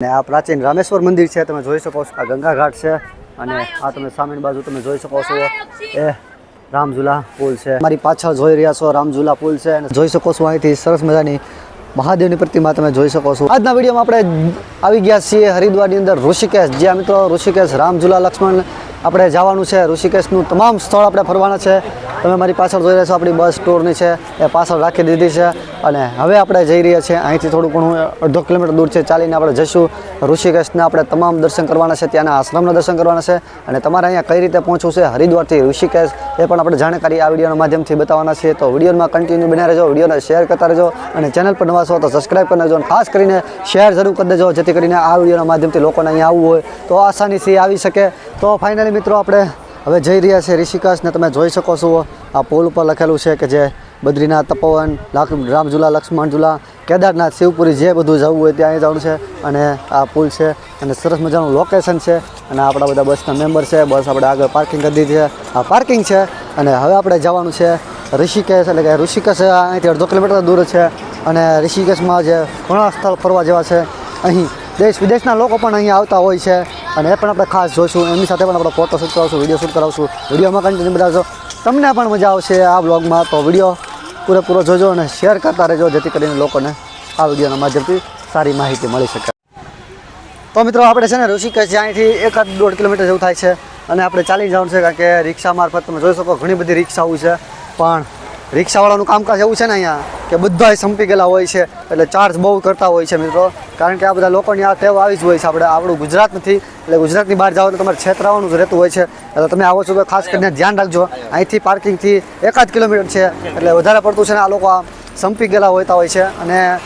અને આ પ્રાચીન રામેશ્વર મંદિર છે, તમે જોઈ શકો છો. આ ગંગા ઘાટ છે અને આ તમે સામેની બાજુ તમે જોઈ શકો છો એ રામઝુલા પુલ છે. મારી પાછળ જોઈ રહ્યા છો રામઝુલા પુલ છે અને જોઈ શકો છો અહીંથી સરસ મજાની મહાદેવની પ્રતિમા તમે જોઈ શકો છો. આજના વિડીયોમાં આપણે આવી ગયા છીએ હરિદ્વારની અંદર ઋષિકેશ. જ્યાં મિત્રો ઋષિકેશ રામઝુલા લક્ષ્મણ આપણે જવાનું છે. ઋષિકેશનું તમામ સ્થળ આપણે ફરવાના છે. તમે મારી પાછળ જોઈ રહ્યા છો આપણી બસ ટૂરની છે એ પાછળ રાખી દીધી છે અને હવે આપણે જઈ રહ્યા છીએ અહીંથી થોડું ઘણું 1.5 કિલોમીટર દૂર છે. ચાલીને આપણે જઈશું ઋષિકેશના. આપણે તમામ દર્શન કરવાના છે, ત્યાંના આશ્રમના દર્શન કરવાના છે અને તમારે અહીંયા કઈ રીતે પહોંચવું છે હરિદ્વારથી ઋષિકેશ એ પણ આપણે જાણકારી આ વિડીયોના માધ્યમથી બતાવવાના છીએ. તો વિડીયોમાં કન્ટિન્યુ બન્યા રહેજો, વિડીયોને શેર કરતા રહેજો અને ચેનલ પર નવા છો તો સબસ્ક્રાઈબ કરી દેજો અને ખાસ કરીને શેર જરૂર કરી દેજો, જેથી કરીને આ વિડીયોના માધ્યમથી લોકોને અહીંયા આવવું હોય તો આસાનીથી આવી શકે. તો ફાઇનલી મિત્રો આપણે હવે જઈ રહ્યા છે ઋષિકેશ ને તમે જોઈ શકો છો આ પુલ ઉપર લખેલું છે કે જે બદ્રીનાથ, તપોવન, રામઝુલા, લક્ષ્મણઝુલા, કેદારનાથ, શિવપુરી જે બધું જવું હોય ત્યાં જવાનું છે. અને આ પુલ છે અને સરસ મજાનું લોકેશન છે અને આપણા બધા બસના મેમ્બર છે. બસ આપણે આગળ પાર્કિંગ કરી દીધી છે, આ પાર્કિંગ છે અને હવે આપણે જવાનું છે ઋષિકેશ. એટલે કે ઋષિકેશ અહીંથી 1.5 કિલોમીટર દૂર છે અને ઋષિકેશમાં જે ઘણા સ્થળ ફરવા જેવા છે. અહીં દેશ વિદેશના લોકો પણ અહીંયા આવતા હોય છે અને એ પણ આપણે ખાસ જોઈશું. એમની સાથે પણ આપણે ફોટો શૂટ કરાવશું, વિડીયો શૂટ કરાવશું. વિડીયોમાં કન્ટિન્યુ બતાવશો, તમને પણ મજા આવશે આ બ્લોગમાં. તો વિડીયો પૂરેપૂરો જોજો અને શેર કરતા રહેજો, જેથી કરીને લોકોને આ વિડીયોના માધ્યમથી સારી માહિતી મળી શકે. તો મિત્રો આપણે છે ને ઋષિકેશ અહીંથી 1-1.5 કિલોમીટર જેવું થાય છે અને આપણે ચાલી જવાનું છે, કારણ કે રિક્ષા મારફત તમે જોઈ શકો ઘણી બધી રિક્ષાઓ છે. પણ રિક્ષાવાળાનું કામકાજ એવું છે ને અહીંયા કે બધા સંપી ગયેલા હોય છે એટલે ચાર્જ બહુ કરતા હોય છે મિત્રો. કારણ કે આ બધા લોકોની આ ટેવ આવી જ હોય છે. આપણું ગુજરાત નથી એટલે ગુજરાતની બહાર જાઓ તો તમારે છેતરાવાનું જ રહેતું હોય છે. એટલે તમે આવો છો તો ખાસ કરીને ધ્યાન રાખજો. અહીંથી પાર્કિંગથી 1 કિલોમીટર છે એટલે વધારે પડતું છે ને આ લોકો સંપી ગયેલા હોતા હોય છે અને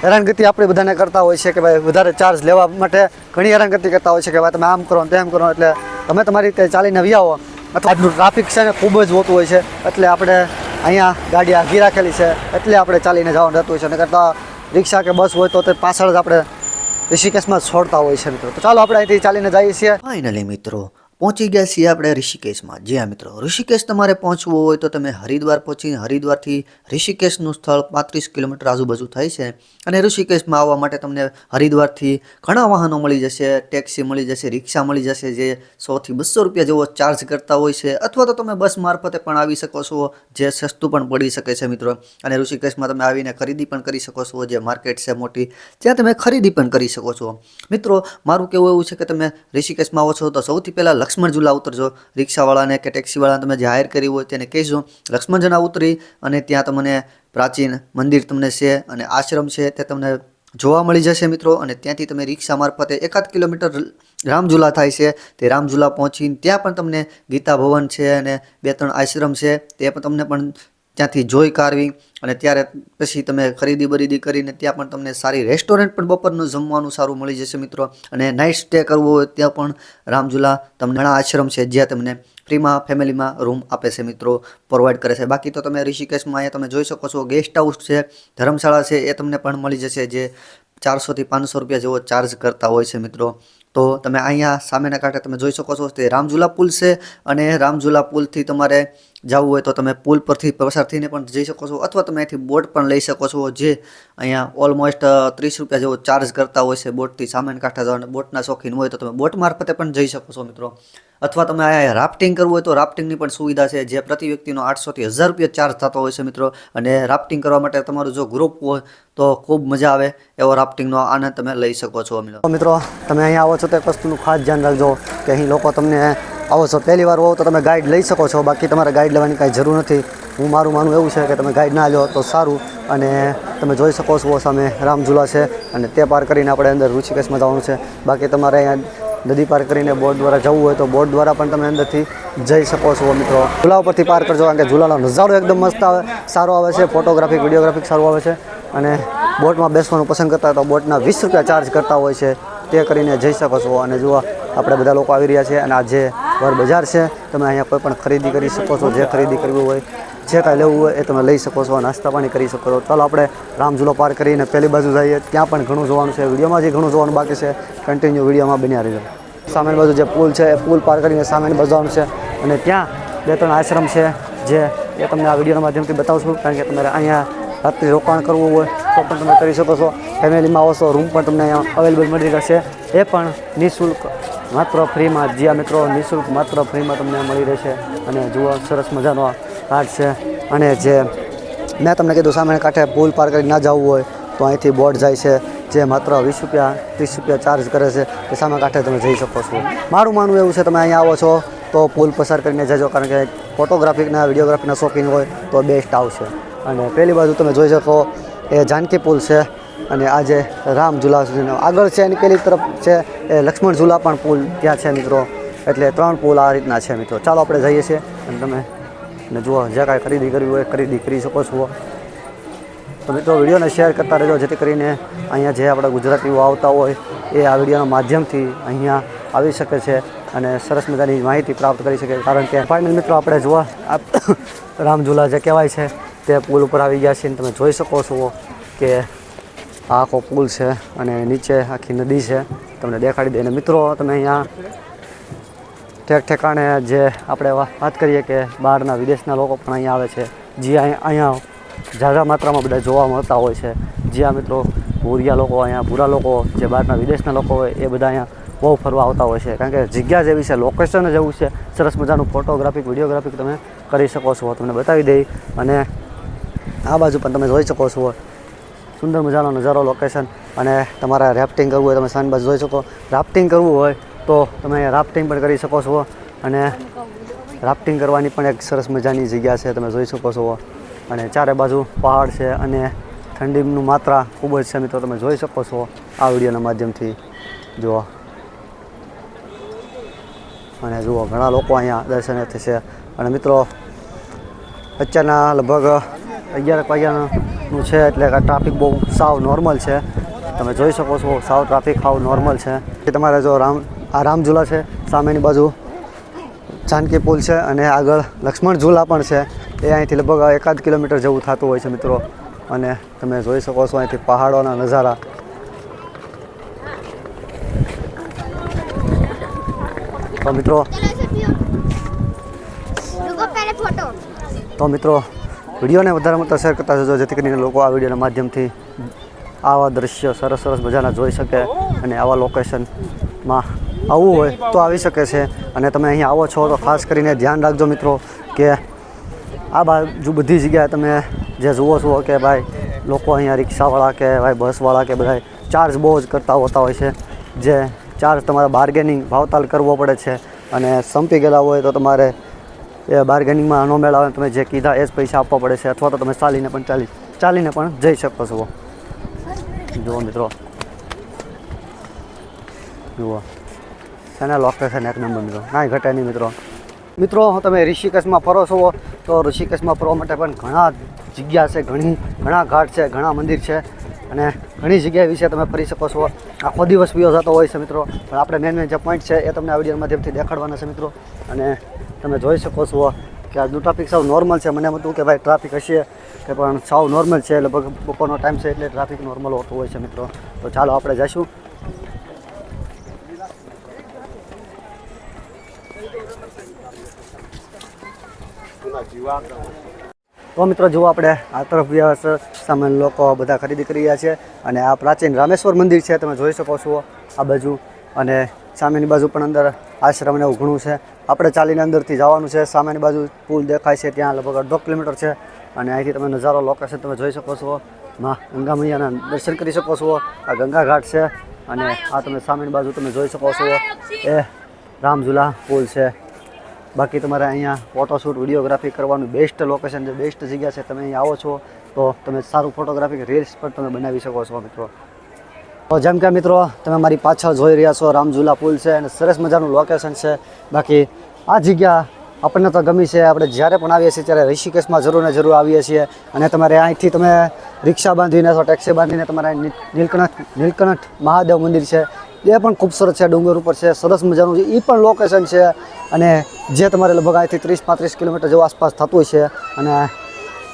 હેરાનગતિ આપણે બધાને કરતા હોય છે કે ભાઈ વધારે ચાર્જ લેવા માટે ઘણી હેરાનગતિ કરતા હોય છે કે ભાઈ તમે આમ કરો તેમ કરો. એટલે તમે તમારી રીતે ચાલીને વી આવો. અથવા આજનું ટ્રાફિક છે ને ખૂબ જ હોતું હોય છે એટલે આપણે અહીંયા ગાડી આગી રાખેલી છે એટલે આપણે ચાલીને જવાનું રહેતું હોય છે. અને કરતાં રિક્ષા કે બસ હોય તો તે પાછળ જ આપણે ઋષિકેશમાં છોડતા હોય છે મિત્રો. તો ચાલો આપણે અહીંથી ચાલીને જઈએ છીએ. ફાઇનલી મિત્રો પહોંચી ગયા છીએ આપણે ઋષિકેશમાં. જ્યાં મિત્રો ઋષિકેશ તમારે પહોંચવું હોય તો તમે હરિદ્વાર પહોંચીને હરિદ્વારથી ઋષિકેશનું સ્થળ 35 કિલોમીટર આજુબાજુ થાય છે. અને ઋષિકેશમાં આવવા માટે તમને હરિદ્વારથી ઘણા વાહનો મળી જશે, ટેક્સી મળી જશે, રિક્ષા મળી જશે જે 100 થી 200 રૂપિયા જેવો ચાર્જ કરતા હોય છે. અથવા તો તમે બસ મારફતે પણ આવી શકો છો, જે સસ્તું પણ પડી શકે છે મિત્રો. અને ઋષિકેશમાં તમે આવીને ખરીદી પણ કરી શકો છો, જે માર્કેટ છે મોટી ત્યાં તમે ખરીદી પણ કરી શકો છો. મિત્રો મારું કહેવું એવું છે કે તમે ઋષિકેશમાં આવો છો તો સૌથી પહેલાં લક્ષ્મણઝુલા ઉતરજો. રિક્ષાવાળાને કે ટેક્સીવાળાને તમે જે હાયર કરી હોય તેને કહેજો લક્ષ્મણઝુલા ઉતરી અને ત્યાં તમને પ્રાચીન મંદિર તમને છે અને આશ્રમ છે તે તમને જોવા મળી જશે મિત્રો. અને ત્યાંથી તમે રિક્ષા મારફતે 1 કિલોમીટર રામઝુલા થાય છે. તે રામઝુલા પહોંચીને ત્યાં પણ તમને ગીતા ભવન છે અને 2-3 આશ્રમ છે તે પણ તમને પણ ત્યાંથી જોઈ કાઢવી. અને ત્યારે પછી તમે ખરીદી બરીદી કરીને ત્યાં પણ તમને સારી રેસ્ટોરન્ટ પણ બપોરનું જમવાનું સારું મળી જશે મિત્રો. અને નાઇટ સ્ટે કરવો હોય ત્યાં પણ રામઝુલા તમને ઘણા આશ્રમ છે જ્યાં તમને ફ્રીમાં ફેમિલીમાં રૂમ આપે છે મિત્રો, પ્રોવાઈડ કરે છે. બાકી તો તમે ઋષિકેશમાં અહીંયા તમે જોઈ શકો છો ગેસ્ટ હાઉસ છે, ધર્મશાળા છે એ તમને પણ મળી જશે, જે 400 થી 500 રૂપિયા જેવો ચાર્જ કરતા હોય છે મિત્રો. તો તમે અહીંયા સામેના કાંઠે તમે જોઈ શકો છો તે રામઝુલા પુલ છે અને રામઝુલા પુલથી તમારે જવું હોય તો તમે પુલ પરથી પસાર થઈને પણ જઈ શકો છો, અથવા તમે અહીંથી બોટ પણ લઈ શકો છો, જે અહીંયા ઓલમોસ્ટ 30 રૂપિયા જેવો ચાર્જ કરતા હોય છે બોટથી સામેના કાંઠે જવાના. બોટના શોખીન હોય તો તમે બોટ મારફતે પણ જઈ શકો છો મિત્રો. અથવા તમે અહીંયા રાફ્ટિંગ કરવું હોય તો રાફ્ટિંગની પણ સુવિધા છે, જે પ્રતિ વ્યક્તિનો 800 થી 1000 રૂપિયા ચાર્જ થતો હોય છે મિત્રો. અને રાફ્ટિંગ કરવા માટે તમારું જો ગ્રુપ હોય તો ખૂબ મજા આવે એવો રાફ્ટિંગનો આનંદ તમે લઈ શકો છો મિત્રો. તમે અહીંયા આવો છો તો એક વસ્તુનું ખાસ ધ્યાન રાખજો કે અહીં લોકો તમને આવો છો પહેલી વાર હોવ તો તમે ગાઈડ લઈ શકો છો, બાકી તમારે ગાઈડ લેવાની કાંઈ જરૂર નથી. મારું માનવું એવું છે કે તમે ગાઈડ ના લો તો સારું. અને તમે જોઈ શકો છો સામે રામઝુલા છે અને તે પાર કરીને આપણે અંદર ઋષિકેશમાં જવાનું છે. બાકી તમારે અહીંયા નદી પાર કરીને બોટ દ્વારા જવું હોય તો બોટ દ્વારા પણ તમે અંદરથી જઈ શકો છો મિત્રો. ઝુલા ઉપરથી પાર કરજો, કારણ કે ઝુલાનો નજારો એકદમ મસ્ત આવે, સારો આવે છે, ફોટોગ્રાફિક વિડીયોગ્રાફિક સારું આવે છે. અને બોટમાં બેસવાનું પસંદ કરતા હોય તો બોટના 20 રૂપિયા ચાર્જ કરતા હોય છે, તે કરીને જઈ શકો છો. અને જુઓ આપણે બધા લોકો આવી રહ્યા છે અને આ જે વર બજાર છે, તમે અહીંયા કોઈ પણ ખરીદી કરી શકો છો, જે ખરીદી કરવી હોય, જે કાંઈ લેવું હોય એ તમે લઈ શકો છો, નાસ્તા પાણી કરી શકો છો. ચાલો આપણે રામઝુલો પાર કરીને પહેલી બાજુ જઈએ, ત્યાં પણ ઘણું જોવાનું છે. વિડીયોમાં જે ઘણું જોવાનું બાકી છે કન્ટિન્યુ વિડીયોમાં બન્યા રહેજો. સામેની બાજુ જે પુલ છે એ પુલ પાર કરીને સામેની બાજુ જવાનું છે અને ત્યાં 2-3 આશ્રમ છે, જે એ તમને આ વિડીયોના માધ્યમથી બતાવશું. કારણ કે તમારે અહીંયા રાત્રિ રોકાણ કરવું હોય તો પણ તમે કરી શકો છો. ફેમિલીમાં આવો છો રૂમ પણ તમને અહીંયા અવેલેબલ મળી રહેશે, એ પણ નિઃશુલ્ક માત્ર ફ્રીમાં. જી આ મિત્રો, નિઃશુલ્ક માત્ર ફ્રીમાં તમને મળી રહેશે. અને જુઓ સરસ મજાનો ઘાટ છે. અને જે મેં તમને કીધું સામે કાંઠે પુલ પાર કરી ના જવું હોય તો અહીંથી બોટ જાય છે, જે માત્ર 20 રૂપિયા 30 રૂપિયા ચાર્જ કરે છે. એ સામે કાંઠે તમે જઈ શકો છો. મારું માનવું એવું છે, તમે અહીંયા આવો છો તો પુલ પસાર કરીને જજો, કારણ કે ફોટોગ્રાફીના વિડીયોગ્રાફીના શોખીન હોય તો બેસ્ટ આવશે. અને પહેલી બાજુ તમે જોઈ શકો એ જાનકી પુલ છે. અને આ જે રામ ઝૂલા આગળ છે એની પેલી તરફ છે એ લક્ષ્મણ ઝૂલા પણ પુલ ત્યાં છે મિત્રો. એટલે 3 પુલ આ રીતના છે મિત્રો. ચાલો આપણે જઈએ છીએ અને તમે ને જુઓ જે કાંઈ ખરીદી કરવી હોય ખરીદી કરી શકો છો. તો મિત્રો વિડીયોને શેર કરતા રહેજો, જેથી કરીને અહીંયા જે આપણા ગુજરાતીઓ આવતા હોય એ આ વિડીયોના માધ્યમથી અહીંયા આવી શકે છે અને સરસ મજાની માહિતી પ્રાપ્ત કરી શકે. કારણ કે ફાઇનલ મિત્રો આપણે જુઓ આ રામ ઝૂલા જે કહેવાય છે તે પુલ ઉપર આવી ગયા છે. તમે જોઈ શકો છો કે આ આખો પુલ છે અને નીચે આખી નદી છે, તમને દેખાડી દે. અને મિત્રો તમે અહીંયા ઠેકાણે જે આપણે વાત કરીએ કે બહારના વિદેશના લોકો પણ અહીંયા આવે છે, જે અહીંયા ઝાઝા માત્રામાં બધા જોવા મળતા હોય છે. જ્યાં મિત્રો ભૂરિયા લોકો, અહીંયા ભૂરા લોકો, જે બહારના વિદેશના લોકો હોય એ બધા અહીંયા બહુ ફરવા આવતા હોય છે. કારણ કે જગ્યા જેવી છે, લોકેશન જ એવું છે, સરસ મજાનું ફોટોગ્રાફિક વિડીયોગ્રાફિક તમે કરી શકો છો. તમને બતાવી દઈ. અને આ બાજુ પણ તમે જોઈ શકો છો સુંદર મજાનો નજારો, લોકેશન. અને તમારે રાફ્ટિંગ કરવું હોય તમે સાંજ બાજુ જોઈ શકો. રાફ્ટિંગ કરવું હોય તો તમે રાફ્ટિંગ પણ કરી શકો છો. અને રાફ્ટિંગ કરવાની પણ એક સરસ મજાની જગ્યા છે, તમે જોઈ શકો છો. અને ચારે બાજુ પહાડ છે અને ઠંડીનું માત્રા ખૂબ જ છે મિત્રો. તમે જોઈ શકો છો આ વિડીયોના માધ્યમથી. જુઓ અને જુઓ ઘણા લોકો અહીંયા દર્શનાર્થી છે. અને મિત્રો અત્યારના લગભગ 11 વાગ્યાનું છે, એટલે કે ટ્રાફિક બહુ સાવ નોર્મલ છે. તમે જોઈ શકો છો સાવ ટ્રાફિક સાવ નોર્મલ છે. તમારે જો રામ ઝૂલા છે, સામેની બાજુ જાનકી પુલ છે અને આગળ લક્ષ્મણ ઝૂલા પણ છે. એ અહીંથી લગભગ 1 કિલોમીટર જેવું થતું હોય છે મિત્રો. અને તમે જોઈ શકો છો અહીંથી પહાડોના નજારા. તો મિત્રો વિડીયોને વધારે પડતા શેર કરતા જજો, જેથી કરીને લોકો આ વિડીયોના માધ્યમથી આવા દ્રશ્ય સરસ સરસ મજાના જોઈ શકે અને આવા લોકેશનમાં આવવું હોય તો આવી શકે છે. અને તમે અહીંયા આવો છો તો ખાસ કરીને ધ્યાન રાખજો મિત્રો કે આ બાજુ બધી જગ્યાએ તમે જે જુઓ છો કે ભાઈ લોકો અહીંયા રિક્ષાવાળા કે ભાઈ બસવાળા કે બધા ચાર્જ બહુ જ કરતા હોતા હોય છે. જે ચાર્જ તમારે બાર્ગેનિંગ ભાવતાલ કરવો પડે છે. અને સંપી ગયેલા હોય તો તમારે એ બાર્ગેનિંગમાં ન મેળાવે, તમે જે કીધા એ જ પૈસા આપવા પડે છે. અથવા તો તમે ચાલીને પણ જઈ શકો છો. જુઓ મિત્રો, જુઓ છે ને લોકેશન એક નંબર મિત્રો, કાંઈ ઘટે નહીં મિત્રો. મિત્રો તમે ઋષિકેશમાં ફરો છો તો ઋષિકેશમાં ફરવા માટે પણ ઘણા જગ્યા છે, ઘણા ઘાટ છે, ઘણા મંદિર છે અને ઘણી જગ્યા વિશે તમે ફરી શકો છો. આખો દિવસ પીઓ જતો હોય છે મિત્રો. પણ આપણે મેન જે પોઈન્ટ છે એ તમને આ વિડીયો માધ્યમથી દેખાડવાના છે મિત્રો. અને તમે જોઈ શકો છો કે આજનું ટ્રાફિક સાવ નોર્મલ છે. મને એમ હતું કે ભાઈ ટ્રાફિક હશે કે પણ સાવ નોર્મલ છે. લગભગ બપોરનો ટાઈમ છે એટલે ટ્રાફિક નોર્મલ હોતું હોય છે મિત્રો. તો ચાલો આપણે જઈશું. તો મિત્રો જુઓ આપણે આ તરફ ગયા સામાન લોકો બધા ખરીદી કરી રહ્યા છે. અને આ પ્રાચીન રામેશ્વર મંદિર છે, તમે જોઈ શકો છો આ બાજુ. અને સામેની બાજુ પણ અંદર આશ્રમ ને એવું ઘણું છે. આપણે ચાલીને અંદરથી જવાનું છે. સામેની બાજુ પુલ દેખાય છે, ત્યાં લગભગ 1.5 કિલોમીટર છે. અને અહીંથી તમે નજારો લોકેશન તમે જોઈ શકો છો. માં ગંગા મૈયાના દર્શન કરી શકો છો. આ ગંગા ઘાટ છે. અને આ તમે સામેની બાજુ તમે જોઈ શકો છો એ રામ ઝૂલા પુલ છે. બાકી તમારે અહીંયા ફોટોશૂટ વિડીયોગ્રાફી કરવાનું બેસ્ટ લોકેશન છે, બેસ્ટ જગ્યા છે. તમે અહીંયા આવો છો તો તમે સારું ફોટોગ્રાફી રીલ્સ પણ તમે બનાવી શકો છો મિત્રો. તો જેમ કે મિત્રો તમે મારી પાછળ જોઈ રહ્યા છો રામ ઝૂલા પુલ છે અને સરસ મજાનું લોકેશન છે. બાકી આ જગ્યા આપણને તો ગમી છે. આપણે જ્યારે પણ આવીએ છીએ ત્યારે ઋષિકેશમાં જરૂર ને જરૂર આવીએ છીએ. અને તમારે અહીંથી તમે રિક્ષા બાંધીને અથવા ટેક્સી બાંધીને તમારે નીલકંઠ મહાદેવ મંદિર છે, એ પણ ખૂબસૂરત છે, ડુંગર ઉપર છે, સરસ મજાનું છે. એ પણ લોકેશન છે. અને જે તમારે લગભગ અહીંથી 30-35 કિલોમીટર જેવું આસપાસ થતું છે. અને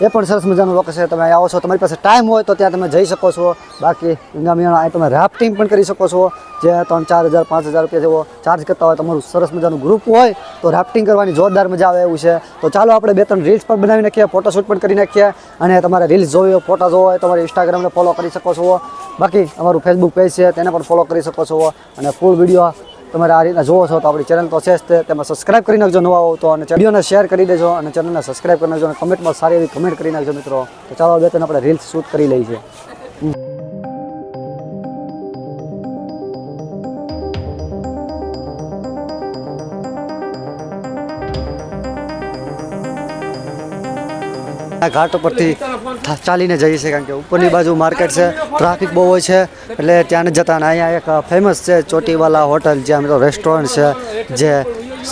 એ પણ સરસ મજાનું લોકેશન છે. તમે આવો છો, તમારી પાસે ટાઈમ હોય તો ત્યાં તમે જઈ શકો છો. બાકી ગંગા મેળા તમે રાફ્ટિંગ પણ કરી શકો છો, જે 3-4 હજાર 5 હજાર રૂપિયા જેવો ચાર્જ કરતા હોય. તમારું સરસ મજાનું ગ્રુપ હોય તો રાફ્ટિંગ કરવાની જોરદાર મજા આવે એવું છે. તો ચાલો આપણે 2-3 રીલ્સ પણ બનાવી નાખીએ, ફોટોશૂટ પણ કરી નાખીએ. અને તમારે રીલ્સ જોવી હોય, ફોટા જોવો હોય, તમારે ઇન્સ્ટાગ્રામને ફોલો કરી શકો છો. બાકી અમારું ફેસબુક પેજ છે તેને પણ ફોલો કરી શકો છો. અને ફૂલ વિડીયો તમારે આ રીતના જોવો છો તો આપણી ચેનલ તો છે જ તે, તેમાં સબસ્ક્રાઇબ કરી નાખજો નવા હો તો. અને વિડીયોને શેર કરી દેજો અને ચેનલને સબસ્ક્રાઇબ કરી નાખજો. અને કમેન્ટમાં સારી એવી કમેન્ટ કરી નાખજો મિત્રો. તો ચાલો 2-3 આપણે રીલ્સ શૂટ કરી લઈએ છીએ. આ ઘાટ ઉપરથી ચાલીને જઈએ છીએ, કારણ કે ઉપરની બાજુ માર્કેટ છે, ટ્રાફિક બહુ હોય છે એટલે ત્યાં નથી જતા. અને અહીંયા એક ફેમસ છે ચોટીવાલા હોટલ, જ્યાં મિત્રો રેસ્ટોરન્ટ છે જે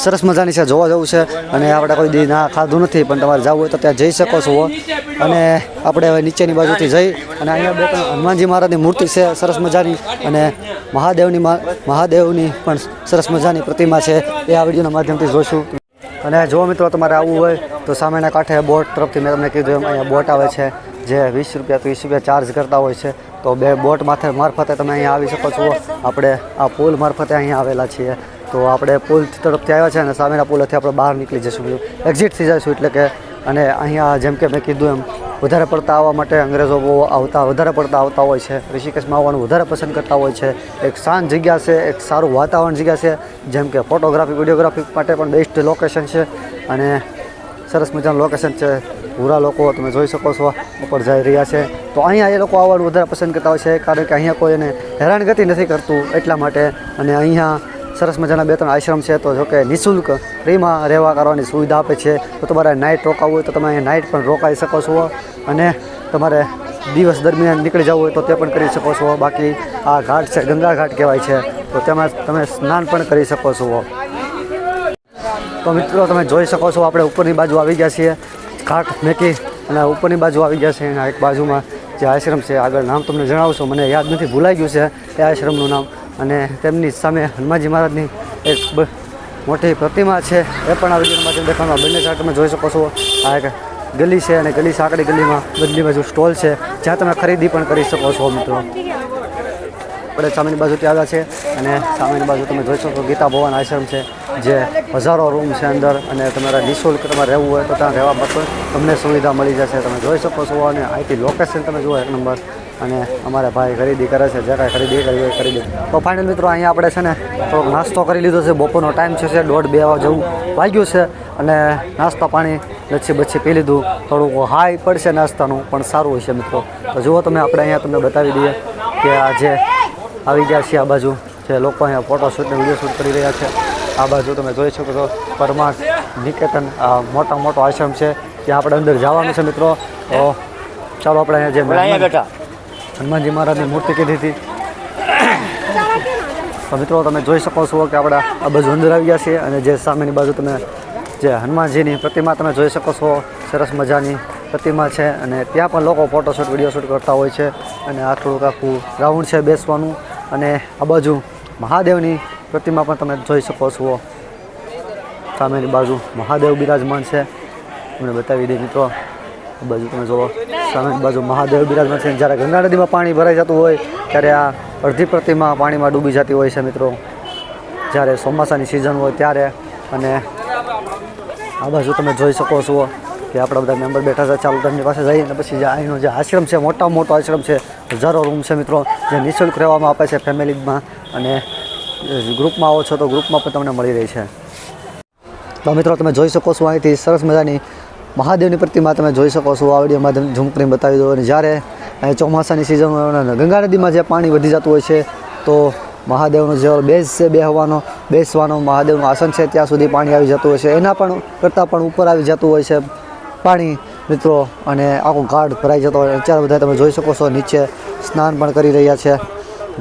સરસ મજાની છે, જોવા જવું છે. અને આપણે કોઈ દી ના ખાધું નથી, પણ તમારે જવું હોય તો ત્યાં જઈ શકો છો. અને આપણે હવે નીચેની બાજુથી જઈ અને અહીંયા 2-3 હનુમાનજી મહારાજની મૂર્તિ છે સરસ મજાની, અને મહાદેવની પણ સરસ મજાની પ્રતિમા છે. એ આ વિડીયોના માધ્યમથી જોઈશું. અને જો મિત્રો તમારે આવવું હોય તો સામેના કાંઠે બોટ તરફથી મેં તમને કીધું એમ અહીંયા બોટ આવે છે, જે 20 રૂપિયા 30 રૂપિયા ચાર્જ કરતા હોય છે. તો 2 બોટ મારફતે તમે અહીંયા આવી શકો છો. આપણે આ પુલ મારફતે અહીંયા આવેલા છીએ. તો આપણે પુલ તરફથી આવ્યા છે અને સામેના પુલથી આપણે બહાર નીકળી જઈશું, એક્ઝિટ થઈ જઈશું. એટલે કે અને અહીંયા જેમ કે મેં કીધું એમ વધારે પડતા આવવા માટે અંગ્રેજો બહુ વધારે પડતા આવતા હોય છે. ઋષિકેશમાં આવવાનું વધારે પસંદ કરતા હોય છે. એક શાંત જગ્યા છે, એક સારું વાતાવરણ જગ્યા છે, જેમ કે ફોટોગ્રાફી વિડીયોગ્રાફી માટે પણ બેસ્ટ લોકેશન છે. અને સરસ મજાનું લોકેશન છે. પૂરા લોકો તમે જોઈ શકો છો ઉપર જઈ રહ્યા છે. તો અહીંયા એ લોકો આવવાનું વધારે પસંદ કરતા હોય છે, કારણ કે અહીંયા કોઈ એને હેરાનગતિ નથી કરતું એટલા માટે. અને અહીંયા સરસ મજાના 2-3 આશ્રમ છે. તો જોકે નિઃશુલ્ક ફ્રીમાં રહેવા કરવાની સુવિધા આપે છે. તો તમારે નાઇટ રોકાવવું હોય તો તમે અહીંયા નાઇટ પણ રોકાઈ શકો છો. અને તમારે દિવસ દરમિયાન નીકળી જવું હોય તો તે પણ કરી શકો છો. બાકી આ ઘાટ છે, ગંગા ઘાટ કહેવાય છે, તો તેમાં તમે સ્નાન પણ કરી શકો છો. તો મિત્રો તમે જોઈ શકો છો આપણે ઉપરની બાજુ આવી ગયા છીએ, ઘાટ મેકી અને ઉપરની બાજુ આવી ગયા છે. એના એક બાજુમાં જે આશ્રમ છે, આગળ નામ તમને જણાવશો, મને યાદ નથી, ભૂલાઈ ગયું છે એ આશ્રમનું નામ. અને તેમની સામે હનુમાનજી મહારાજની એક મોટી પ્રતિમા છે, એ પણ આ વિડીયોના માધ્યમથી દેખાડવા. બંને ઘાટ તમે જોઈ શકો છો. આ એક ગલી છે અને ગલી સાંકડી ગલીમાં બદલી બાજુ સ્ટોલ છે, જ્યાં તમે ખરીદી પણ કરી શકો છો મિત્રો. આપણે સામેની બાજુથી આવ્યા છે અને સામેની બાજુ તમે જોઈ શકો ગીતા ભવન આશ્રમ છે, જે હજારો રૂમ છે અંદર. અને તમારે નિઃશુલ્ક તમારે રહેવું હોય તો ત્યાં રહેવા માટે તમને સુવિધા મળી જશે, તમે જોઈ શકો છો. અને અહીંથી લોકેશન તમે જુઓ 1 નંબર. અને અમારા ભાઈ ખરીદી કરે છે, જે કાંઈ ખરીદી કરવી હોય ખરીદી. તો ફાઇનલ મિત્રો અહીંયા આપણે છે ને થોડોક નાસ્તો કરી લીધો છે. બપોરનો ટાઈમ છે, 1:30-2 જેવું વાગ્યું છે. અને નાસ્તા પાણી લચ્છી બચ્છી પી લીધું. થોડુંક હાઈ પડશે નાસ્તાનું, પણ સારું હોય છે મિત્રો. તો જુઓ તમે, આપણે અહીંયા તમને બતાવી દઈએ કે આ જે આવી ગયા છે આ બાજુ જે લોકો અહીંયા ફોટોશૂટ ને વિડીયો શૂટ કરી રહ્યા છે. આ બાજુ તમે જોઈ શકો છો પરમાર નિકેતન, આ મોટો આશ્રમ છે, ત્યાં આપણે અંદર જવાનું છે મિત્રો. તો ચાલો આપણે અહીંયા જે હનુમાનજી મહારાજની મૂર્તિ કીધી હતી, તો મિત્રો તમે જોઈ શકો છો કે આપણે આ બાજુ અંદર આવી ગયા છીએ. અને જે સામેની બાજુ તમે જે હનુમાનજીની પ્રતિમા તમે જોઈ શકો છો, સરસ મજાની પ્રતિમા છે. અને ત્યાં પણ લોકો ફોટોશૂટ વિડીયો શૂટ કરતા હોય છે. અને આ થોડુંક આખું ગ્રાઉન્ડ છે બેસવાનું. અને આ બાજુ મહાદેવની પ્રતિમા પણ તમે જોઈ શકો છો. સામેની બાજુ મહાદેવ બિરાજમાન છે, તમને બતાવી દઈએ મિત્રો. આ બાજુ તમે જુઓ, સામેની બાજુ મહાદેવ બિરાજમાન છે. જ્યારે ગંગા નદીમાં પાણી ભરાઈ જતું હોય ત્યારે આ અડધી પ્રતિમા પાણીમાં ડૂબી જતી હોય છે મિત્રો, જ્યારે ચોમાસાની સિઝન હોય ત્યારે. અને આ બાજુ તમે જોઈ શકો છો કે આપણા બધા મેમ્બર બેઠા છે. ચાલો તેમની પાસે જઈએ અને પછી જે અહીંનો જે આશ્રમ છે, મોટામાં મોટો આશ્રમ છે, હજારો રૂમ છે મિત્રો, જે નિઃશુલ્ક રહેવામાં આપે છે ફેમિલીમાં. અને ગ્રુપમાં આવો છો તો ગ્રુપમાં પણ તમને મળી રહી છે. તો મિત્રો તમે જોઈ શકો છો અહીંથી સરસ મજાની મહાદેવની પ્રતિમા તમે જોઈ શકો છો. આ વિડીયો માધ્યમ ઝૂમ કરીને બતાવી દો. અને જ્યારે અહીં ચોમાસાની સિઝનમાં ગંગા નદીમાં જે પાણી વધી જતું હોય છે, તો મહાદેવનો જે બેઝ છે, બેસવાનો મહાદેવનું આસન છે, ત્યાં સુધી પાણી આવી જતું હોય છે. એના પણ કરતાં પણ ઉપર આવી જતું હોય છે પાણી મિત્રો. અને આખો ઘાટ ભરાઈ જતો હોય. અત્યારે બધા તમે જોઈ શકો છો નીચે સ્નાન પણ કરી રહ્યા છે.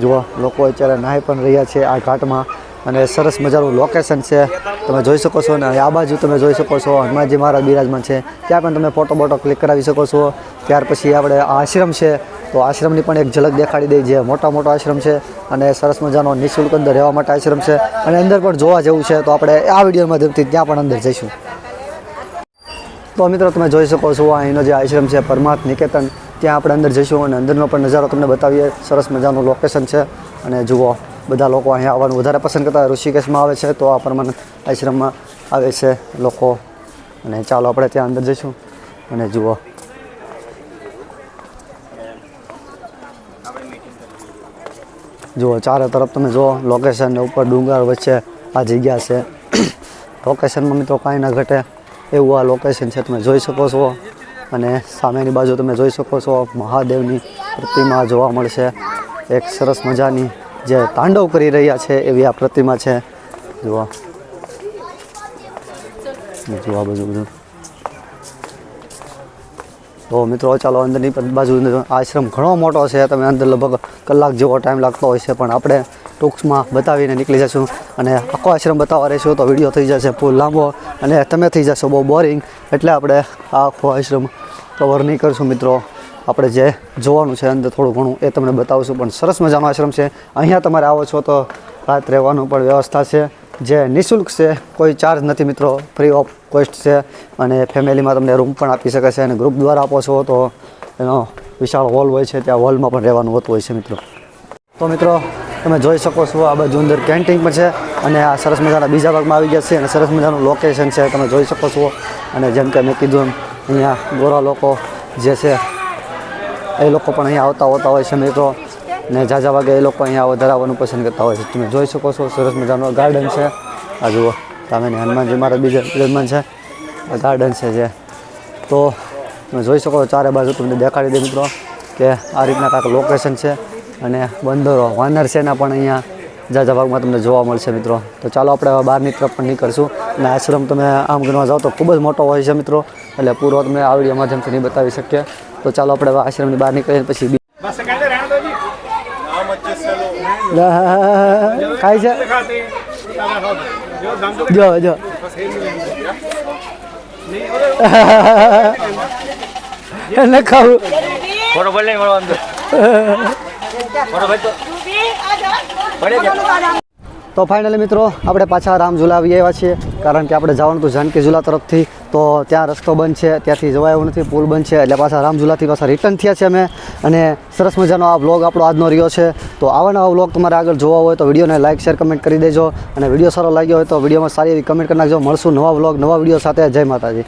જુઓ લોકો અત્યારે નાહી પણ રહ્યા છે આ ઘાટમાં. અને સરસ મજાનું લોકેશન છે, તમે જોઈ શકો છો. અને આ બાજુ તમે જોઈ શકો છો હનુમાનજી મહારાજ બિરાજમાન છે, ત્યાં પણ તમે ફોટો ક્લિક કરાવી શકો છો. ત્યાર પછી આપણે આ આશ્રમ છે, તો આશ્રમની પણ એક ઝલક દેખાડી દઈએ. જે મોટો આશ્રમ છે અને સરસ મજાનો નિઃશુલ્ક અંદર રહેવા માટે આશ્રમ છે. અને અંદર પણ જોવા જેવું છે, તો આપણે આ વિડીયો માધ્યમથી ત્યાં પણ અંદર જઈશું. તો મિત્રો તમે જોઈ શકો છો અહીંનો જે આશ્રમ છે પરમાર્થ નિકેતન, ત્યાં આપણે અંદર જઈશું અને અંદરનો પણ નજારો તમને બતાવીએ. સરસ મજાનું લોકેશન છે અને જુઓ બધા લોકો અહીંયા આવવાનું વધારે પસંદ કરતા હોય. ઋષિકેશમાં આવે છે તો આ પરમાર્થ આશ્રમમાં આવે છે લોકો. અને ચાલો આપણે ત્યાં અંદર જઈશું અને જુઓ ચારે તરફ તમે જુઓ લોકેશન, ઉપર ડુંગર વચ્ચે આ જગ્યા છે. લોકેશનમાં મિત્રો કાંઈ ના ઘટે એવું આ લોકેશન છે, તમે જોઈ શકો છો. અને સામેની બાજુ તમે જોઈ શકો છો મહાદેવની પ્રતિમા જોવા મળશે. એક સરસ મજાની જે તાંડવ કરી રહ્યા છે એવી આ પ્રતિમા છે. જુઓ બધું. તો મિત્રો ચાલો અંદરની બાજુ આશ્રમ ઘણો મોટો છે. તમે અંદર લગભગ કલાક જેવો ટાઈમ લાગતો હોય છે, પણ આપણે ટૂંકમાં બતાવીને નીકળી જઈશું. અને આખો આશ્રમ બતાવવા રહીશું તો વિડીયો થઈ જશે ફૂલ લાંબો અને તમે થઈ જશો બહુ બોરિંગ. એટલે આપણે આ આખો આશ્રમ કવર નહીં કરશું મિત્રો. આપણે જે જોવાનું છે અંદર થોડું ઘણું એ તમને બતાવશું. પણ સરસ મજાનો આશ્રમ છે. અહીંયા તમારે આવો છો તો રાત રહેવાનું પણ વ્યવસ્થા છે, જે નિઃશુલ્ક છે, કોઈ ચાર્જ નથી મિત્રો, ફ્રી ઓફ કોસ્ટ છે. અને ફેમિલીમાં તમને રૂમ પણ આપી શકે છે. અને ગ્રુપ દ્વારા આપો છો તો એનો વિશાળ હોલ હોય છે, ત્યાં હોલમાં પણ રહેવાનું હોતું હોય છે મિત્રો. તો મિત્રો તમે જોઈ શકો છો આ બાજુ અંદર કેન્ટીન પણ છે. અને આ સરસ મજાના બીજા ભાગમાં આવી ગયા છે અને સરસ મજાનું લોકેશન છે, તમે જોઈ શકો છો. અને જેમ કે મેં કીધું એમ અહીંયા ગોરા લોકો જે છે એ લોકો પણ અહીંયા આવતા હોતા હોય છે મિત્રો. ને ઝાઝા વાગે એ લોકો અહીંયા વધારે આવવાનું પસંદ કરતા હોય છે. તમે જોઈ શકો છો સરસ મજાનું ગાર્ડન છે. આ જુઓ સામે હનુમાનજી મહારાજ બીજા વિરાજમાન છે. આ ગાર્ડન છે જે, તો તમે જોઈ શકો છો ચારે બાજુ તમને દેખાડી દે મિત્રો કે આ રીતના કાંઈક લોકેશન છે. અને બંદરો વાનર સેના પણ અહીંયા ઝાઝા ભાગમાં તમને જોવા મળશે મિત્રો. તો ચાલો આપણે બહારની તરફ પણ નીકળશું. અને આશ્રમ તમે આમ ગણવા જાઓ તો ખૂબ જ મોટો હોય છે મિત્રો, એટલે પૂરો તમને આ વિડીયો માધ્યમથી નહીં બતાવી શકીએ. તો ચાલો આપણે આશ્રમની બહાર નીકળીએ પછી ખાય છે જો એને ખાવું તો ફાઇનલી મિત્રો આપણે પાછા રામ ઝૂલા આવી આવ્યા છીએ, કારણ કે આપણે જવાનું હતું જાનકી ઝૂલા તરફથી. તો ત્યાં રસ્તો બંધ છે, ત્યાંથી જવાય એવું નથી, પુલ બંધ છે. એટલે પાછા રામ ઝૂલાથી પાછા રિટર્ન થયા છે અમે. અને સરસ મજાનો આ વ્લોગ આપણો આજનો રહ્યો છે. તો આવા નવા વ્લોગ તમારે આગળ જોવા હોય તો વિડીયોને લાઇક શેર કમેન્ટ કરી દેજો. અને વિડીયો સારો લાગ્યો હોય તો વિડીયોમાં સારી એવી કમેન્ટ કરી નાખજો. મળશું નવા વ્લોગ નવા વિડીયો સાથે. જય માતાજી.